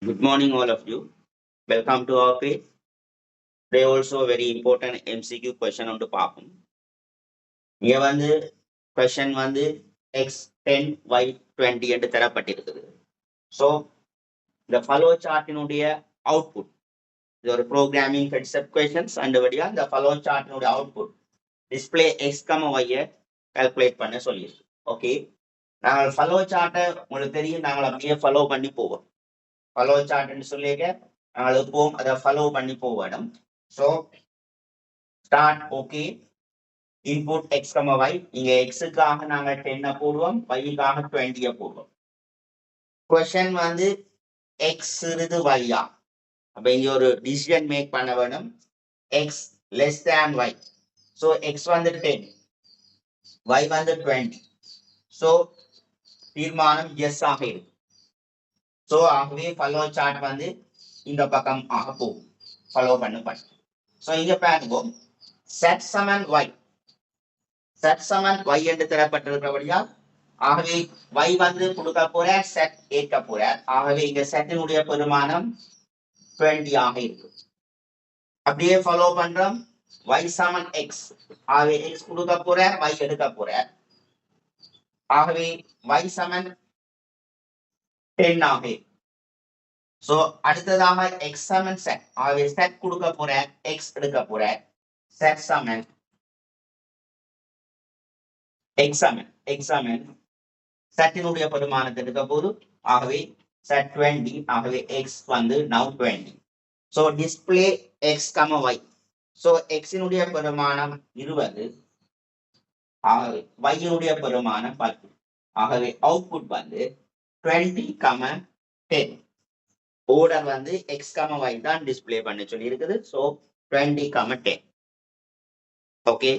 Good morning, all of you. Welcome to our page. Today also a very important MCQ question on the பார்ப்போம். இங்க வந்து question வந்து x10 y20 என்று தரப்பட்டிருக்குது. So the follow chartனுடைய output இது ஒரு programming concept questions அண்டபடியா இந்த follow chartனுடைய output display x, y calculate பண்ண சொல்லியிருக்கு. ஓகே, நாங்கள் follow chart உங்களுக்கு தெரியும், நாங்கள் அப்படியே follow பண்ணி போவோம். follow chart ன்னு சொல்லிக்க நாங்கள் எப்பவும் அதை follow பண்ணி போவோம். So start okay. Input x, y. இங்க x க்காக நாங்க 10 போடுவோம், y க்காக 20 போடுவோம். Question வந்து x இருந்து y ஆ. அப்ப இங்க ஒரு decision make பண்ண வேணும். x less than y. So x வந்து 10, y வந்து 20. So தீர்மானம் yes ஆக இருக்கு. So ஆகவே follow chart வந்து இந்த பக்கம் ஆக போகும். Follow பண்ண. So இங்க பாருங்க, set சமன் y. set சமன் y என்று தரப்பட்டிருக்கிறபடியா ஆகவே y வந்து கொடுக்க போற set ஏற்க போற. ஆகவே இங்க setனுடைய பெருமானம் 20 ஆக இருக்கு. அப்படியே ஃபாலோ பண்றோம், y சமன் x. ஆகவே x கொடுக்க போற, y எடுக்க போற. ஆகவே y சமன் 10 ஆக. சோ அடுத்ததாக x சமன் set. ஆகவே set கொடுக்க போற, x எடுக்க போற. set சமன் x சமன் setனுடைய பெருமானத்தை எடுக்க போது. ஆகவே set 20. ஆகவே x வந்து now 20. So display x, y. So x னுடைய பெருமானம் 20. ஆகவே y னுடைய பெருமானம் 10. ஆகவே அவுட்புட் வந்து 20, 10. ஆர்டர் வந்து x, y தான் டிஸ்ப்ளே பண்ண சொல்லி இருக்குது. So 20, 10. ஓகே.